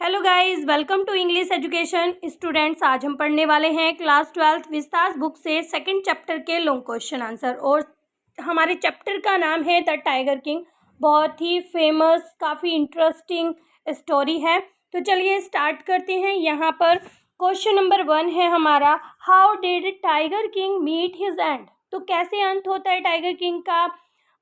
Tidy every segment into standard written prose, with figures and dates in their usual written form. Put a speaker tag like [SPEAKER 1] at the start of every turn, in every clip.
[SPEAKER 1] Hello guys, welcome to English education students. आज हम पढ़ने वाले हैं क्लास 12 विस्तास बुक से सेकंड चैप्टर के लॉन्ग क्वेश्चन आंसर। और हमारे चैप्टर का नाम है द टाइगर किंग। बहुत ही फेमस, काफ़ी इंटरेस्टिंग स्टोरी है। तो चलिए स्टार्ट करते हैं। यहाँ पर क्वेश्चन नंबर 1 है हमारा, how did Tiger King meet his end. तो कैसे अंत होता है टाइगर किंग का।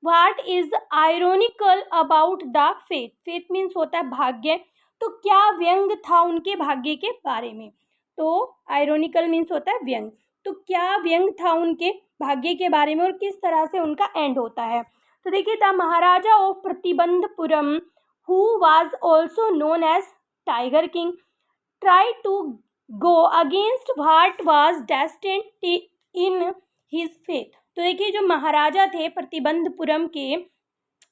[SPEAKER 1] What is ironical about the fate. Fate means होता है भाग्य। तो क्या व्यंग था उनके भाग्य के बारे में। तो आयरोनिकल मीन्स होता है व्यंग। तो क्या व्यंग था उनके भाग्य के बारे में और किस तरह से उनका एंड होता है। तो देखिए, the Maharaja of Pratibandapuram who was also known as Tiger King try to go against what was destined in his fate. तो देखिए, जो महाराजा थे प्रतिबंधपुरम के,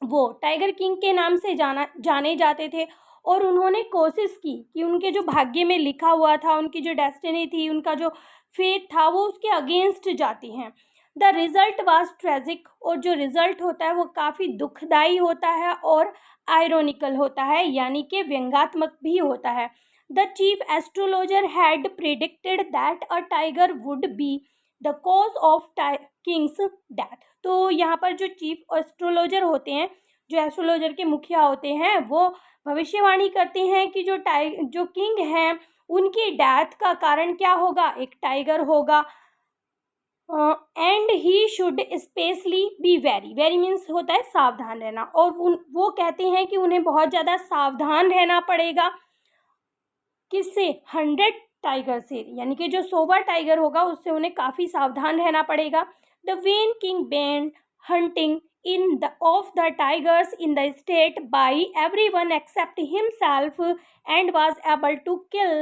[SPEAKER 1] वो टाइगर किंग के नाम से जाने जाते थे। और उन्होंने कोशिश की कि उनके जो भाग्य में लिखा हुआ था, उनकी जो डेस्टिनी थी, उनका जो फेथ था, वो उसके अगेंस्ट जाती हैं। The result was tragic. और जो रिजल्ट होता है वो काफ़ी दुखदाई होता है और आयरोनिकल होता है, यानी कि व्यंगात्मक भी होता है। The chief astrologer had predicted that a tiger would be the cause of Kings death. तो यहाँ पर जो चीफ एस्ट्रोलॉजर होते हैं, जो एस्ट्रोलॉजर के मुखिया होते हैं, वो भविष्यवाणी करते हैं कि जो किंग हैं उनकी डेथ का कारण क्या होगा, एक टाइगर होगा। And he should specially be very, very means होता है सावधान रहना। और वो कहते हैं कि उन्हें बहुत ज़्यादा सावधान रहना पड़ेगा। किससे? 100 टाइगर से, यानी कि जो 100वां टाइगर होगा उससे उन्हें काफ़ी सावधान रहना पड़ेगा। The when king band hunting of the tigers in the state by everyone except himself and was able to kill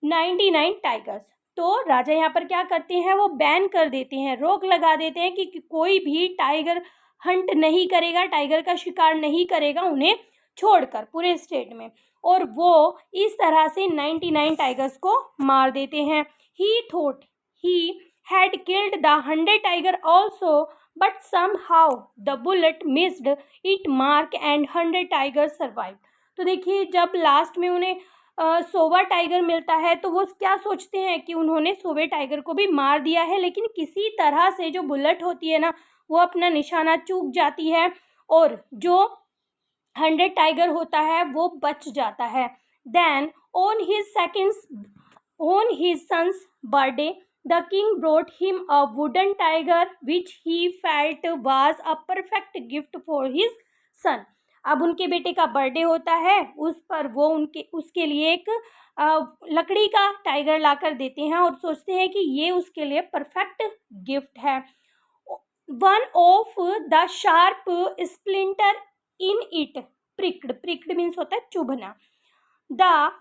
[SPEAKER 1] 99 tigers। तो राजा यहाँ पर क्या करते हैं, वो बैन कर देते हैं, रोक लगा देते हैं कि कोई भी टाइगर हंट नहीं करेगा, टाइगर का शिकार नहीं करेगा उन्हें छोड़कर पूरे स्टेट में। और वो इस तरह से 99 टाइगर्स को मार देते हैं। ही thought he had killed the 100 tiger also, but somehow the bullet missed its mark and 100 tigers survived। तो देखिए, जब लास्ट में उन्हें 100वां टाइगर मिलता है तो वो क्या सोचते हैं कि उन्होंने 100वें टाइगर को भी मार दिया है, लेकिन किसी तरह से जो बुलेट होती है ना, वो अपना निशाना चूक जाती है और जो 100 टाइगर होता है वो बच जाता है। Then on his son's birthday, the king brought him a wooden tiger which he felt was a perfect gift for his son। अब उनके बेटे का बर्थडे होता है, उस पर वो उसके लिए एक लकड़ी का टाइगर लाकर देते हैं और सोचते हैं कि ये उसके लिए परफेक्ट गिफ्ट है। One of the sharp splinter in it pricked means होता है चुभना। The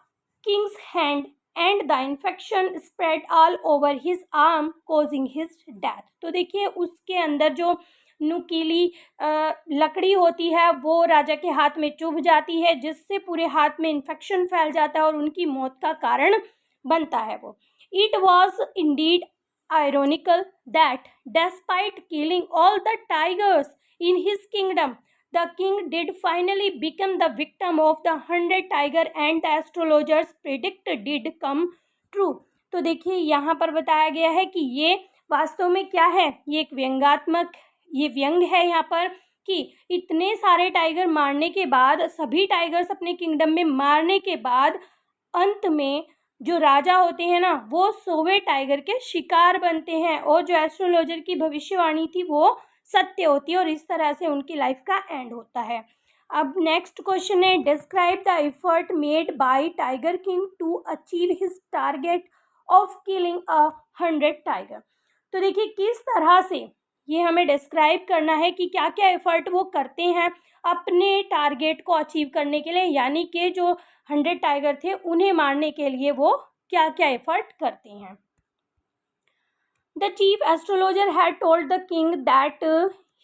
[SPEAKER 1] king's hand and the infection spread all over his arm causing his death. तो देखिए, उसके अंदर जो नुकीली लकड़ी होती है वो राजा के हाथ में चुभ जाती है, जिससे पूरे हाथ में इन्फेक्शन फैल जाता है और उनकी मौत का कारण बनता है वो। It was Indeed ironical that despite killing all the tigers in his kingdom, the king did finally become the victim of the 100 tiger and the astrologers predict did come true। तो देखिए, यहाँ पर बताया गया है कि ये वास्तव में क्या है, ये एक ये व्यंग है यहाँ पर कि इतने सारे टाइगर मारने के बाद, सभी टाइगर्स अपने किंगडम में मारने के बाद, अंत में जो राजा होते हैं ना, वो 100वें टाइगर के शिकार बनते हैं और जो एस्ट्रोलॉजर की भविष्यवाणी थी वो सत्य होती है और इस तरह से उनकी लाइफ का एंड होता है। अब नेक्स्ट क्वेश्चन है, describe the effort made by Tiger King to achieve his target of killing 100 tiger. तो देखिए, किस तरह से ये हमें डिस्क्राइब करना है कि क्या क्या एफर्ट वो करते हैं अपने टारगेट को अचीव करने के लिए, यानी कि जो 100 टाइगर थे उन्हें मारने के लिए वो क्या क्या एफर्ट करते हैं। The chief astrologer had told the king that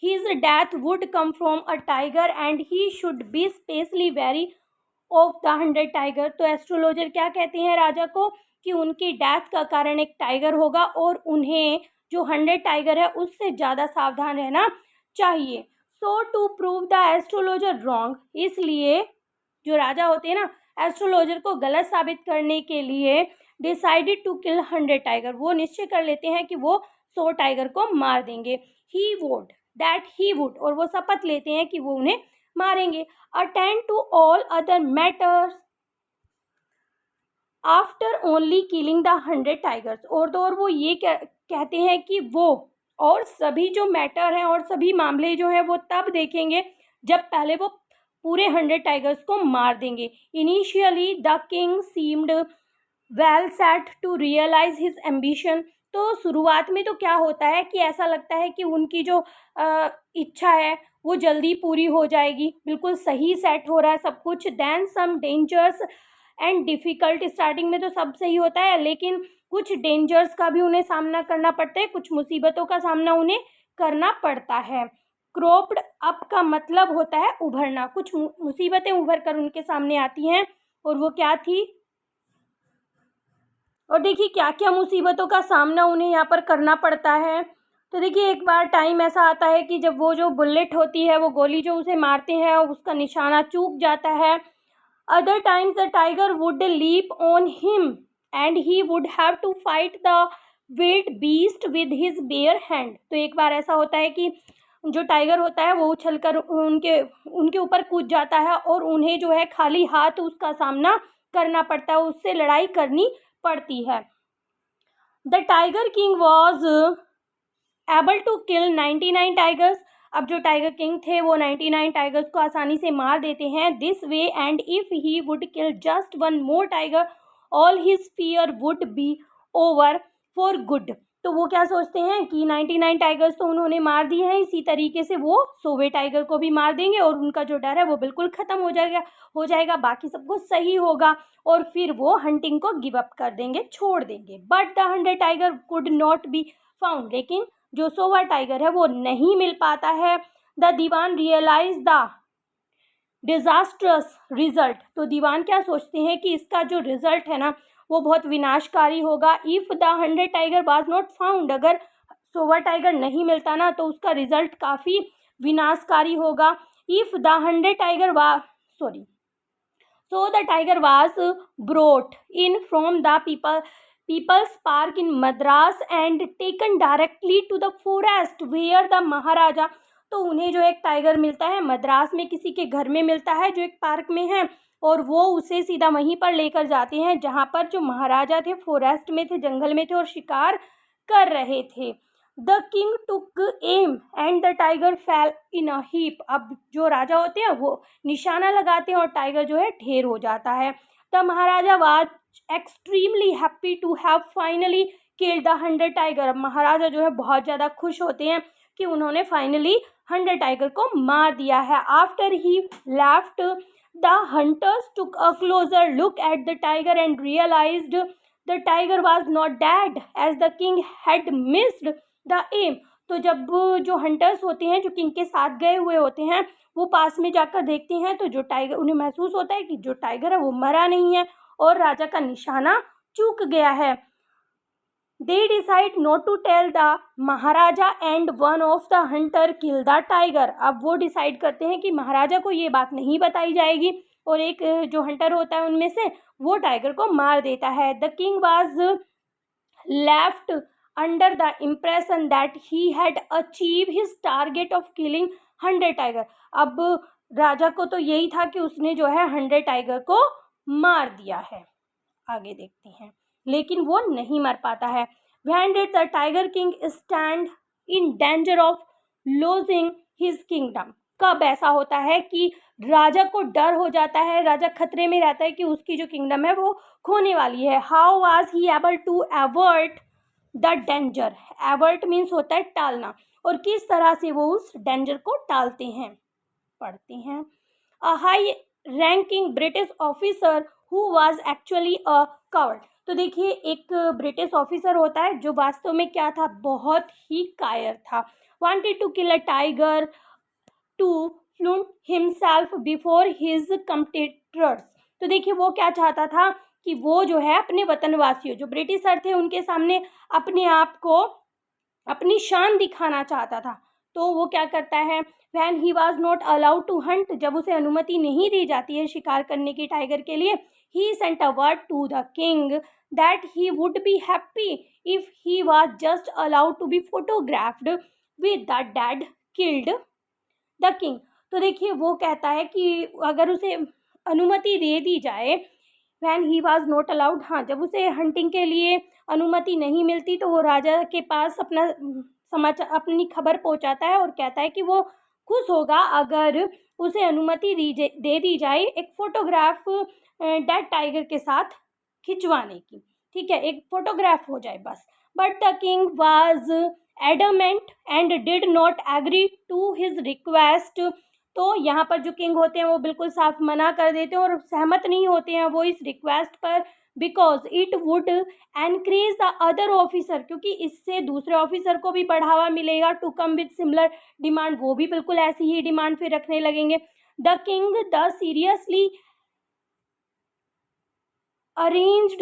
[SPEAKER 1] his death would come from a tiger and he should be specially very of the 100 tiger. तो एस्ट्रोलॉजर क्या कहते हैं राजा को कि उनकी डेथ का कारण एक टाइगर होगा और उन्हें जो 100 टाइगर है उससे ज़्यादा सावधान रहना चाहिए। So to prove the astrologer wrong, इसलिए जो राजा होते हैं ना, एस्ट्रोलॉजर को गलत साबित करने के लिए डिसाइडेड टू किल 100 टाइगर, वो निश्चय कर लेते हैं कि वो 100 टाइगर को मार देंगे। He would that he would, और वो शपथ लेते हैं कि वो उन्हें मारेंगे। Attend to all other matters after only killing the 100 tigers, और तो और वो ये कहते हैं कि वो और सभी जो मैटर हैं और सभी मामले जो हैं वो तब देखेंगे जब पहले वो पूरे 100 टाइगर्स को मार देंगे। Initially the king seemed well set to realise his ambition, तो शुरुआत में तो क्या होता है कि ऐसा लगता है कि उनकी जो इच्छा है वो जल्दी पूरी हो जाएगी, बिल्कुल सही सेट हो रहा है सब कुछ। Then some dangers and difficult, starting में तो सब सही होता है लेकिन कुछ डेंजर्स का भी उन्हें सामना करना पड़ता है, कुछ मुसीबतों का सामना उन्हें करना पड़ता है। क्रॉप्ड अप का मतलब होता है उभरना, कुछ मुसीबतें उभर कर उनके सामने आती हैं, और वो क्या थी, और देखिए क्या क्या मुसीबतों का सामना उन्हें यहाँ पर करना पड़ता है। तो देखिए एक बार टाइम ऐसा आता है कि जब वो जो बुलेट होती है, वो गोली जो उसे मारते हैं उसका निशाना चूक जाता है। Other times the tiger would leap on him and he would have to fight the wild beast with his bare hand, तो एक बार ऐसा होता है कि जो टाइगर होता है वो उछलकर उनके ऊपर कूद जाता है और उन्हें जो है खाली हाथ उसका सामना करना पड़ता है, उससे लड़ाई करनी पड़ती है। The tiger king was able to kill 99 tigers, अब जो टाइगर किंग थे वो 99 टाइगर्स को आसानी से मार देते हैं। This way and if he would kill just one more tiger all his fear would be over for good, तो वो क्या सोचते हैं कि 99 टाइगर्स तो उन्होंने मार दिए हैं, इसी तरीके से वो 100वें टाइगर को भी मार देंगे और उनका जो डर है वो बिल्कुल ख़त्म हो जाएगा, बाकी सब कुछ सही होगा और फिर वो हंटिंग को गिव अप कर देंगे, छोड़ देंगे। But the 100 tiger could not be found, लेकिन जो 100वां टाइगर है वो नहीं मिल पाता है। The dewan realise the disastrous result, तो दीवान क्या सोचते हैं कि इसका जो रिजल्ट है ना वो बहुत विनाशकारी होगा। If the 100 tiger was not found, अगर 100वां टाइगर नहीं मिलता ना तो उसका रिजल्ट काफ़ी विनाशकारी होगा। If the 100 tiger so the tiger was brought in from the people's park in Madras and taken directly to the forest where the महाराजा, तो उन्हें जो एक टाइगर मिलता है मद्रास में किसी के घर में मिलता है जो एक पार्क में है, और वो उसे सीधा वहीं पर लेकर जाते हैं जहाँ पर जो महाराजा थे फॉरेस्ट में थे, जंगल में थे और शिकार कर रहे थे। The king took aim and the tiger fell in a heap, अब जो राजा होते हैं वो निशाना लगाते हैं और टाइगर जो है ढेर हो जाता है। The Maharaja was extremely happy to have finally killed the 100 tiger, अब महाराजा जो है बहुत ज़्यादा खुश होते हैं कि उन्होंने फाइनली 100 टाइगर को मार दिया है। After he left the hunters took a closer look at the tiger and realised the tiger was not dead as the king had missed the aim, तो जब जो हंटर्स होते हैं जो किंग के साथ गए हुए होते हैं वो पास में जाकर देखते हैं तो जो टाइगर, उन्हें महसूस होता है कि जो टाइगर है वो मरा नहीं है और राजा का निशाना चूक गया है। They decide not to tell the Maharaja and one of the hunter kill the tiger, अब वो डिसाइड करते हैं कि महाराजा को ये बात नहीं बताई जाएगी और एक जो हंटर होता है उनमें से वो टाइगर को मार देता है। The king was left under the impression that he had achieve his target of killing 100 tiger, अब राजा को तो यही था कि उसने जो है 100 टाइगर को मार दिया है। आगे देखते हैं, लेकिन वो नहीं मर पाता है। When did the tiger king stand in danger of losing his kingdom, कब ऐसा होता है कि राजा को डर हो जाता है, राजा खतरे में रहता है कि उसकी जो किंगडम है वो खोने वाली है। How was he able to avoid the danger, avert means होता है टालना, और किस तरह से वो उस डेंजर को टालते हैं, पढ़ते हैं। A high ranking British officer who was actually a coward, तो देखिए एक ब्रिटिश ऑफिसर होता है जो वास्तव में क्या था, बहुत ही कायर था। Wanted to kill a tiger to flaunt himself before his competitors, तो देखिए वो क्या चाहता था कि वो जो है अपने वतनवासियों जो ब्रिटिशर थे उनके सामने अपने आप को अपनी शान दिखाना चाहता था। तो वो क्या करता है, when he was not allowed to hunt, जब उसे अनुमति नहीं दी जाती है शिकार करने की टाइगर के लिए, he sent a word to the king that he would be happy if he was just allowed to be photographed with the dead killed the king. तो देखिए वो कहता है कि अगर उसे अनुमति दे दी जाए, van he was not allowed, हाँ जब उसे हंटिंग के लिए अनुमति नहीं मिलती तो वो राजा के पास अपना समाचार, अपनी खबर पहुंचाता है और कहता है कि वो खुश होगा अगर उसे अनुमति दे दी जाए एक फोटोग्राफ डेड टाइगर के साथ खिंचवाने की, ठीक है, एक फोटोग्राफ हो जाए बस। But the king was adamant and did not agree to his request. तो यहाँ पर जो किंग होते हैं वो बिल्कुल साफ मना कर देते हैं और सहमत नहीं होते हैं वो इस रिक्वेस्ट पर, because it would encourage the other officer, क्योंकि इससे दूसरे ऑफिसर को भी बढ़ावा मिलेगा to come with similar demand, वो भी बिल्कुल ऐसी ही डिमांड फिर रखने लगेंगे। The king the seriously arranged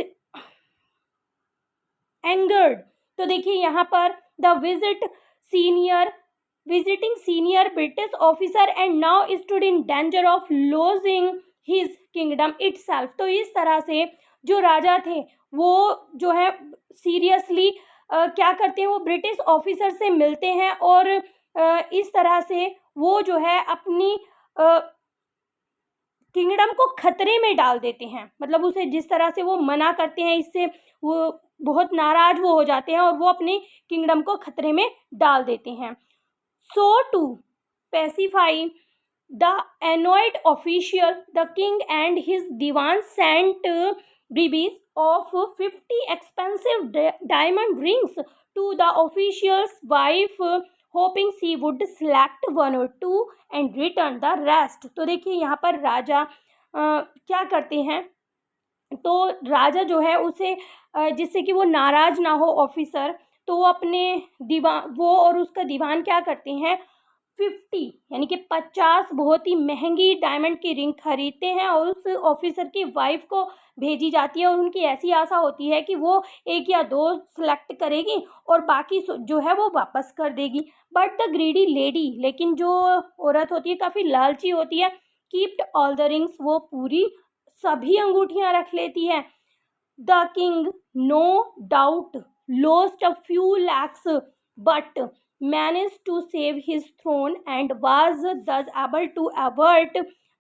[SPEAKER 1] angered. तो देखिए यहाँ पर the visiting senior British officer and now stood in danger of losing his kingdom itself. तो इस तरह से जो राजा थे वो जो है सीरियसली क्या करते हैं, वो ब्रिटिश ऑफिसर से मिलते हैं और इस तरह से वो जो है अपनी किंगडम को खतरे में डाल देते हैं, मतलब उसे जिस तरह से वो मना करते हैं इससे वो बहुत नाराज वो हो जाते हैं और वो अपने किंगडम को खतरे में डाल देते हैं। So to pacify the annoyed official, the king and his divan sent bribes of 50 expensive diamond rings to the official's wife, hoping she would select one or two and return the rest। तो देखिए यहाँ पर राजा क्या करते हैं, तो राजा जो है उसे जिससे कि वो नाराज ना हो ऑफिसर, तो वो अपने दीवान, वो और उसका दीवान क्या करते हैं, 50 यानी कि 50 बहुत ही महंगी डायमंड की रिंग खरीदते हैं और उस ऑफिसर की वाइफ को भेजी जाती है और उनकी ऐसी आशा होती है कि वो एक या दो सिलेक्ट करेगी और बाकी जो है वो वापस कर देगी। बट द ग्रीडी लेडी, लेकिन जो औरत होती है काफ़ी लालची होती है, कीप्ड ऑल द रिंग्स, वो पूरी सभी अंगूठियां रख लेती है। The king no doubt lost a few lakhs but managed to save his throne and was thus able to avert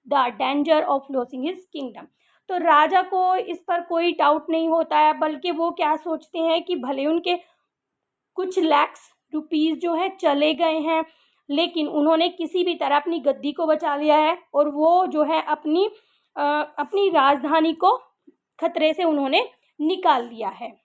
[SPEAKER 1] the danger of losing his kingdom। तो राजा को इस पर कोई डाउट नहीं होता है, बल्कि वो क्या सोचते हैं कि भले उनके कुछ लैक्स रुपीस जो है चले गए हैं, लेकिन उन्होंने किसी भी तरह अपनी गद्दी को बचा लिया है और वो जो है अपनी राजधानी को खतरे से उन्होंने निकाल लिया है।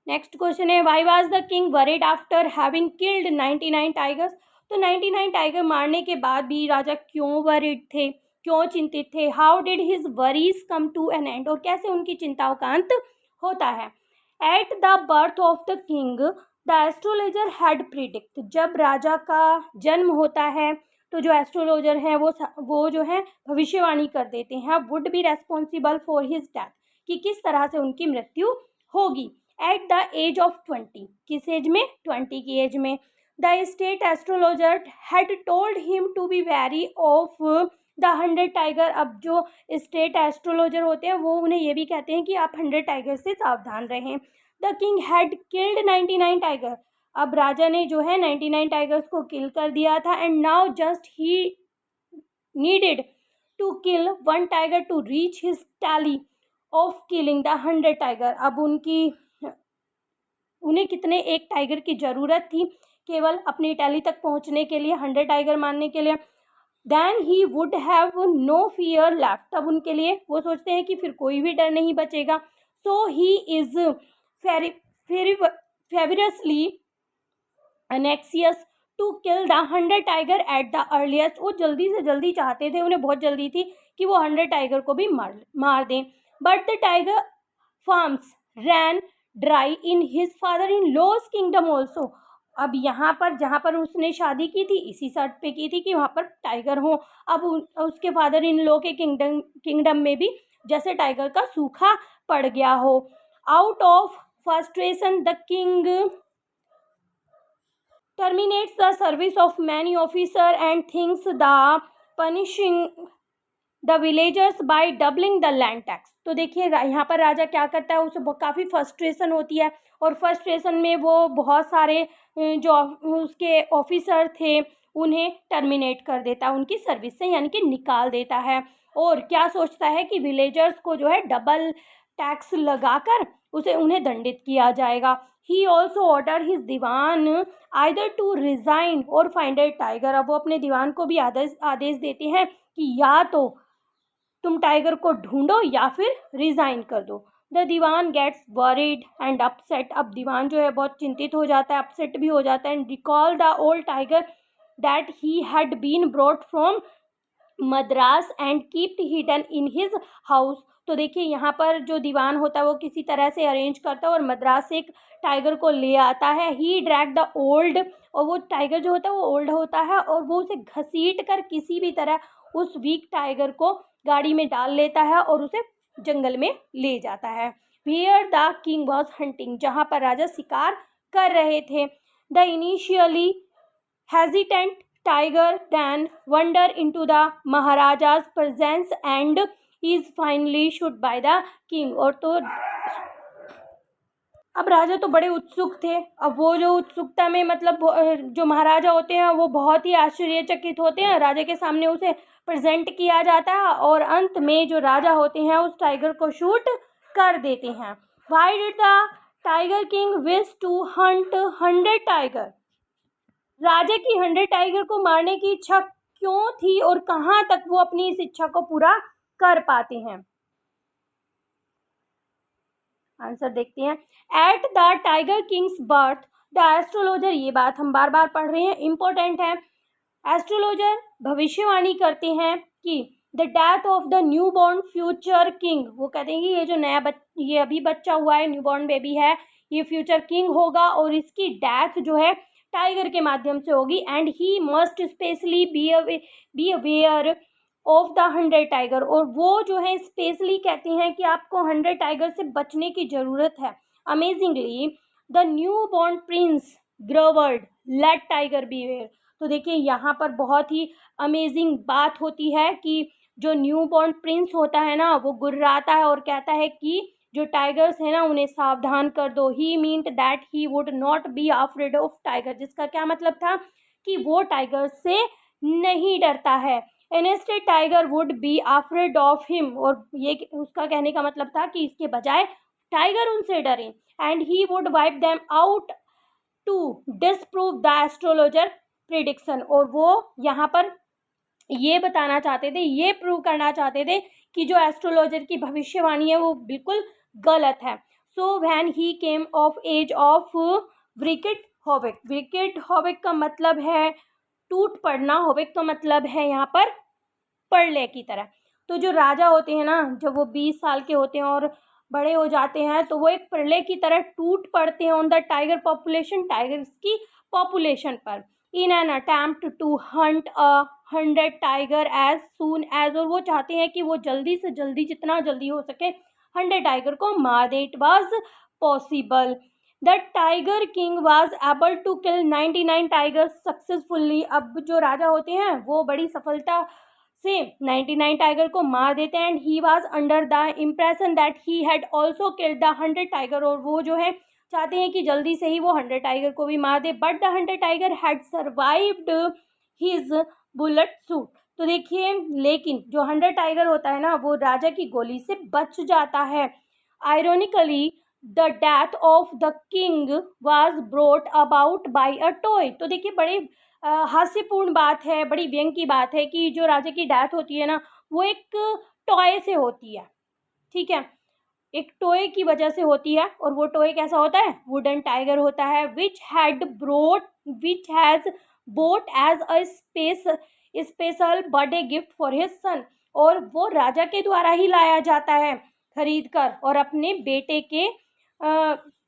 [SPEAKER 1] नेक्स्ट क्वेश्चन है, why was the king worried after having killed 99 tigers. तो 99 टाइगर मारने के बाद भी राजा क्यों वरीड थे, क्यों चिंतित थे। How did his worries come to an end, और कैसे उनकी चिंताओं का अंत होता है। At the birth of the king the astrologer had predict, जब राजा का जन्म होता है तो जो एस्ट्रोलॉजर हैं वो जो है भविष्यवाणी कर देते हैं, would be responsible for his death, कि किस तरह से उनकी मृत्यु होगी। एट द एज ऑफ 20, किस एज में, 20 की एज में। The state astrologer had told him to be very of the 100 tiger. अब जो स्टेट एस्ट्रोलॉजर होते हैं वो उन्हें ये भी कहते हैं कि आप 100 टाइगर से सावधान रहें। The king had killed 99 tiger, अब राजा ने जो है 99 टाइगर्स को किल कर दिया था। And now just he needed to kill 1 tiger to reach his tally of killing the 100 tiger. अब उन्हें कितने एक टाइगर की ज़रूरत थी केवल अपनी टैली तक पहुंचने के लिए, 100 टाइगर मारने के लिए। Then he would have no fear left, तब उनके लिए वो सोचते हैं कि फिर कोई भी डर नहीं बचेगा। So he is feverishly anxious to kill the 100 tiger at the earliest, वो जल्दी से जल्दी चाहते थे, उन्हें बहुत जल्दी थी कि वो 100 टाइगर को भी मार दें। But the tiger farms ran dry in his father in law's kingdom also. अब यहाँ पर जहाँ पर उसने शादी की थी इसी शर्त पे की थी कि वहाँ पर टाइगर हो। अब उसके फादर इन लॉ के किंगडम में भी जैसे टाइगर का सूखा पड़ गया हो। Out of frustration, the king terminates the service of many officers and thinks the punishing the villagers by doubling the land tax. तो देखिए यहाँ पर राजा क्या करता है, उसे काफ़ी फ्रस्ट्रेशन होती है और फ्रस्ट्रेशन में वो बहुत सारे जो उसके ऑफिसर थे उन्हें टर्मिनेट कर देता है उनकी सर्विस से, यानी कि निकाल देता है। और क्या सोचता है कि विलेजर्स को जो है डबल टैक्स लगाकर उन्हें दंडित किया जाएगा। He also order his dewan either to resign or find a tiger. अब वो अपने दीवान को भी आदेश देते हैं कि या तो तुम टाइगर को ढूंढो या फिर रिजाइन कर दो। The dewan gets worried and upset. अब दीवान जो है बहुत चिंतित हो जाता है, अपसेट भी हो जाता है। And recall the old tiger that he had been brought from Madras and keeped hidden in his house. तो देखिए यहाँ पर जो दीवान होता है वो किसी तरह से अरेंज करता है और मद्रास से एक टाइगर को ले आता है। ही ड्रैग द ओल्ड, और वो टाइगर जो होता है वो ओल्ड होता है और वो उसे घसीट कर किसी भी तरह उस वीक टाइगर को गाड़ी में डाल लेता है और उसे जंगल में ले जाता है। Where the king was hunting, जहाँ पर राजा शिकार कर रहे थे। The initially hesitant tiger then wander into the maharaja's presence and is finally shot by the king। और तो अब राजा तो बड़े उत्सुक थे। अब वो जो उत्सुकता में मतलब जो महाराजा होते हैं वो बहुत ही आश्चर्यचकित होते हैं। राजा के सामने उसे प्रेजेंट किया जाता है और अंत में जो राजा होते हैं उस टाइगर को शूट कर देते हैं। Why did the tiger king wish to hunt 100 tiger? राजा की 100 टाइगर को मारने की इच्छा क्यों थी और कहाँ तक वो अपनी इस इच्छा को पूरा कर पाते हैं? आंसर देखते हैं। Eight the tiger Kings birth the astrologer, ये बात हम बार बार पढ़ रहे हैं, इंपॉर्टेंट है। एस्ट्रोलॉजर भविष्यवाणी करते हैं कि the death of the new born future king, वो कहते हैं कि ये जो ये अभी बच्चा हुआ है, न्यू बॉर्न बेबी है, ये फ्यूचर किंग होगा और इसकी डेथ जो है टाइगर के माध्यम से होगी। And he must specially be aware of the 100 tiger, और वो जो है स्पेशली कहते हैं कि आपको 100 टाइगर से बचने की ज़रूरत है। Amazingly the new born prince growled let tiger be aware. तो देखिए यहाँ पर बहुत ही अमेजिंग बात होती है कि जो न्यू बॉर्न प्रिंस होता है ना वो गुर्राता है और कहता है कि जो टाइगर्स है ना उन्हें सावधान कर दो। He meant that he would not be afraid of tiger, जिसका क्या मतलब था कि वो टाइगर से नहीं डरता है। Instead tiger would be afraid of him, और ये उसका कहने का मतलब था कि इसके बजाय टाइगर उनसे डरे। And he would wipe them out to disprove the astrologer prediction, और वो यहाँ पर ये बताना चाहते थे, ये प्रूव करना चाहते थे कि जो एस्ट्रोलॉजर की भविष्यवाणी है वो बिल्कुल गलत है। So when he came of age of wicked havoc, wicked havoc का मतलब है टूट पड़ना, हॉविक का मतलब है यहाँ पर प्रलय की तरह। तो जो राजा होते हैं ना जब वो 20 साल के होते हैं और बड़े हो जाते हैं तो वो एक प्रलय की तरह टूट पड़ते हैं on the tiger population, tigers की पॉपुलेशन पर। In an attempt to hunt 100 tiger as soon as, और वो चाहते हैं कि वो जल्दी से जल्दी जितना जल्दी हो सके 100 टाइगर को मार दे। It was possible. The tiger king was able to kill 99 tigers successfully. अब जो राजा होते हैं वो बड़ी सफलता से 99 टाइगर को मार देते हैं। And he was under the impression that he had also killed the 100 tiger, और वो जो है चाहते हैं कि जल्दी से ही वो 100 टाइगर को भी मार दे। But the 100 tiger had survived his bullet shoot. तो देखिए लेकिन जो 100 टाइगर होता है ना वो राजा की गोली से बच जाता है। Ironically the death of the king was brought about by a toy. तो देखिए बड़े हास्यपूर्ण बात है, बड़ी व्यंग की बात है कि जो राजा की डेथ होती है ना वो एक टॉय से होती है, ठीक है, एक टॉय की वजह से होती है। और वो टॉय कैसा होता है, वुडन टाइगर होता है, which has bought as a special birthday gift for his son, और वो राजा के द्वारा ही लाया जाता है खरीद कर और अपने बेटे के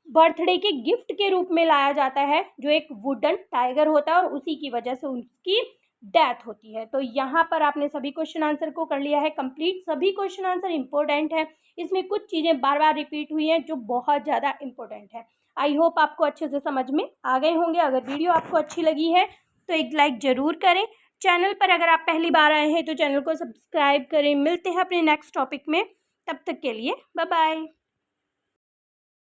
[SPEAKER 1] बर्थडे के गिफ्ट के रूप में लाया जाता है, जो एक वुडन टाइगर होता है, और उसी की वजह से उसकी डेथ होती है। तो यहाँ पर आपने सभी क्वेश्चन आंसर को कर लिया है कंप्लीट। सभी क्वेश्चन आंसर इंपॉर्टेंट है, इसमें कुछ चीज़ें बार बार रिपीट हुई हैं जो बहुत ज़्यादा इंपॉर्टेंट है। आई होप आपको अच्छे से समझ में आ गए होंगे। अगर वीडियो आपको अच्छी लगी है तो एक लाइक ज़रूर करें। चैनल पर अगर आप पहली बार आए हैं तो चैनल को सब्सक्राइब करें। मिलते हैं अपने नेक्स्ट टॉपिक में, तब तक के लिए बाय बाय।